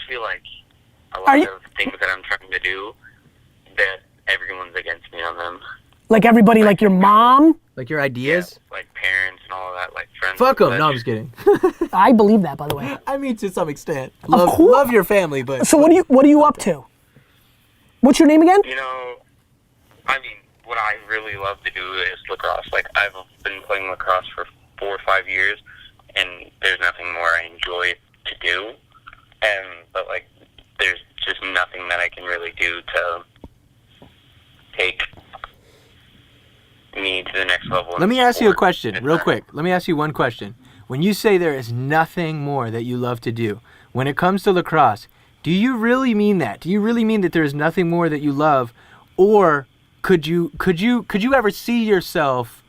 feel like a lot of things that I'm trying to do, that everyone's against me on them. Like everybody, like your mom? Like your ideas? Yeah, like parents and all of that, like friends. Fuck them. No, I'm just kidding. I believe that, by the way. I mean, to some extent. Of course. Love your family, but... So what are you up to? What's your name again? You know, I mean, what I really love to do is lacrosse. Like, I've been playing lacrosse for 4 or 5 years, and there's nothing more I enjoy to do. But, like, there's just nothing that I can really do to take me to the next level. Let me ask you a question, real quick. Let me ask you one question. When you say there is nothing more that you love to do, when it comes to lacrosse, do you really mean that? Do you really mean that there is nothing more that you love, or could you ever see yourself?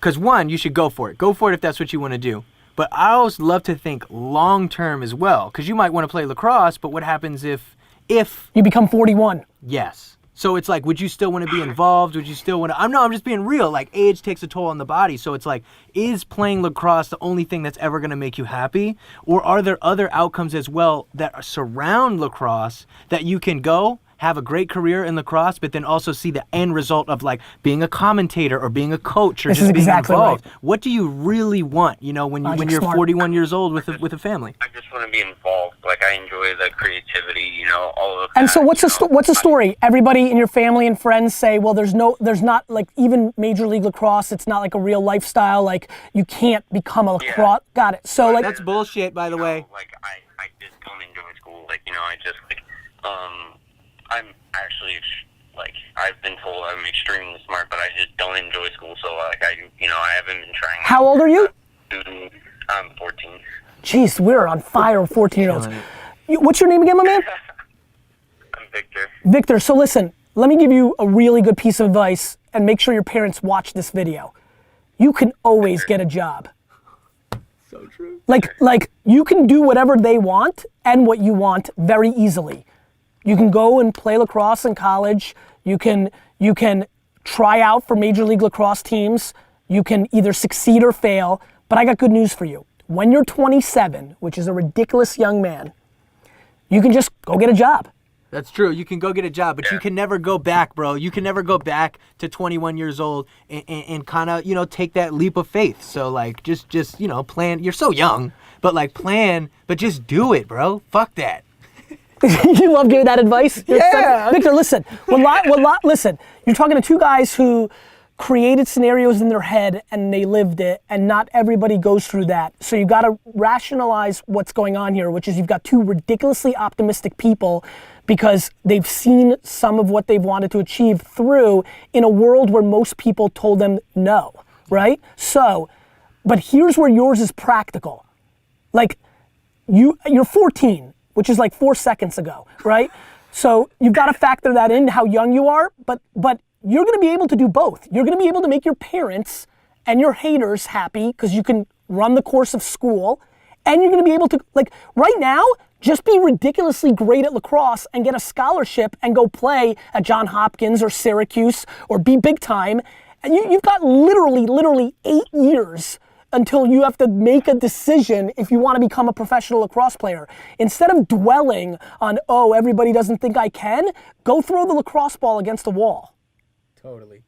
Because one, you should go for it. Go for it if that's what you want to do. But I always love to think long term as well, because you might want to play lacrosse, but what happens if you become 41? Yes. So it's like, would you still want to be involved? Would you still want to? I'm just being real. Like, age takes a toll on the body. So it's like, is playing lacrosse the only thing that's ever going to make you happy? Or are there other outcomes as well that surround lacrosse that you can go, have a great career in lacrosse, but then also see the end result of like being a commentator or being a coach or just being involved? Right. What do you really want, you know, when you're 41 years old with a family? I just want to be involved. Like, I enjoy the creativity, you know, all of that. And so what's the story? Everybody in your family and friends say, well, there's not like even Major League Lacrosse, it's not like a real lifestyle. Like, you can't become a lacrosse. Yeah. Got it. So like, that's bullshit, by the way. Like, I just don't enjoy school. Like, you know, I just like, I'm actually, like, I've been told I'm extremely smart, but I just don't enjoy school. So, like, I haven't been trying. How old are you? I'm 14. Jeez, we're on fire with 14-year-olds. What's your name again, my man? I'm Victor. Victor, so listen, let me give you a really good piece of advice, and make sure your parents watch this video. You can always get a job. So true. Like you can do whatever they want and what you want very easily. You can go and play lacrosse in college. You can try out for Major League Lacrosse teams. You can either succeed or fail, but I got good news for you. When you're 27, which is a ridiculous young man, you can just go get a job. That's true. You can go get a job, but you can never go back, bro. You can never go back to 21 years old and kind of, you know, take that leap of faith. So, like, just you know, plan. You're so young, but, like, plan, but just do it, bro. Fuck that. You love giving that advice? Yeah. Victor, listen. Listen, you're talking to two guys who created scenarios in their head and they lived it, and not everybody goes through that. So you got to rationalize what's going on here, which is you've got two ridiculously optimistic people because they've seen some of what they've wanted to achieve through in a world where most people told them no, right? So, but here's where yours is practical. Like, you're 14, which is like 4 seconds ago, right? So you've got to factor that in, how young you are, but you're gonna be able to do both. You're gonna be able to make your parents and your haters happy because you can run the course of school, and you're gonna be able to, like, right now, just be ridiculously great at lacrosse and get a scholarship and go play at Johns Hopkins or Syracuse or be big time. And you've got literally 8 years until you have to make a decision if you want to become a professional lacrosse player. Instead of dwelling on, oh, everybody doesn't think I can, go throw the lacrosse ball against a wall. Totally.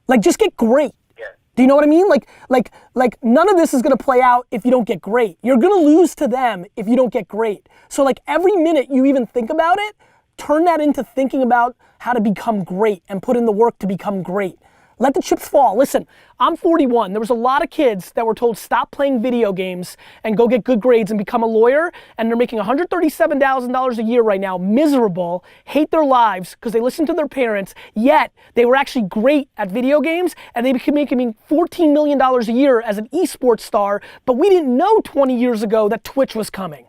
Like, just get great. Yeah. Do you know what I mean? Like none of this is gonna play out if you don't get great. You're gonna lose to them if you don't get great. So, like, every minute you even think about it, turn that into thinking about how to become great and put in the work to become great. Let the chips fall. Listen, I'm 41. There was a lot of kids that were told stop playing video games and go get good grades and become a lawyer, and they're making $137,000 a year right now, miserable, hate their lives because they listen to their parents, yet they were actually great at video games and they became making $14 million a year as an esports star, but we didn't know 20 years ago that Twitch was coming.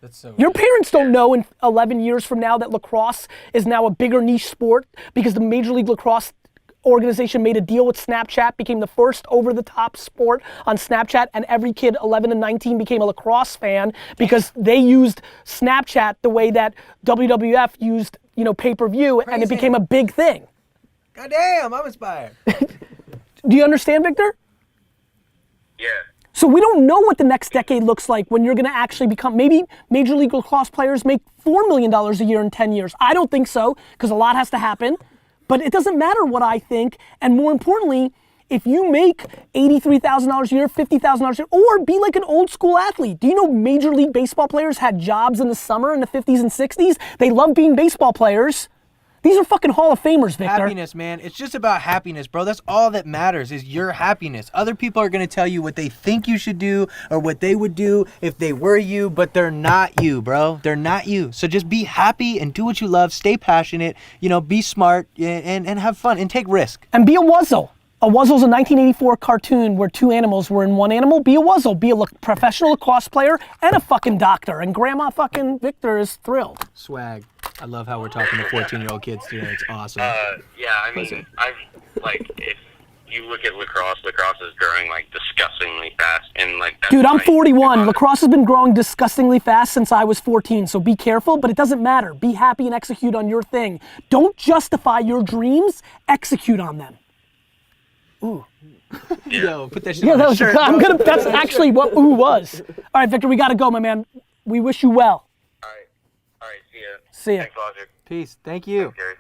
That's so Your parents don't know in 11 years from now that lacrosse is now a bigger niche sport because the Major League Lacrosse organization made a deal with Snapchat, became the first over-the-top sport on Snapchat, and every kid 11 and 19 became a lacrosse fan because they used Snapchat the way that WWF used, you know, pay-per-view, and it became a big thing. God damn, I'm inspired. Do you understand, Victor? Yeah. So we don't know what the next decade looks like when you're gonna actually become, maybe Major League Lacrosse players make $4 million a year in 10 years. I don't think so, because a lot has to happen. But it doesn't matter what I think, and more importantly, if you make $83,000 a year, $50,000 a year, or be like an old school athlete. Do you know Major League Baseball players had jobs in the summer in the 50s and 60s? They love being baseball players. These are fucking Hall of Famers, Victor. Happiness, man. It's just about happiness, bro. That's all that matters is your happiness. Other people are going to tell you what they think you should do or what they would do if they were you, but they're not you, bro. They're not you. So just be happy and do what you love. Stay passionate, you know, be smart and have fun and take risk. And be a wuzzle. A wuzzle's a 1984 cartoon where two animals were in one animal. Be a wuzzle. Be a professional lacrosse player and a fucking doctor. And Grandma fucking Victor is thrilled. Swag. I love how we're talking to 14-year-old kids today. It's awesome. Yeah, I mean, if you look at lacrosse is growing like disgustingly fast, and like that's dude, I'm 41. Lacrosse has been growing disgustingly fast since I was 14, so be careful, but it doesn't matter. Be happy and execute on your thing. Don't justify your dreams, execute on them. Ooh. Yeah. Yo, put that shit Yeah, on that a was shirt, that's actually what ooh was. All right, Victor, we gotta go, my man. We wish you well. All right, see ya. See ya. Thanks, Logic. Peace. Thank you. Thanks, Gary.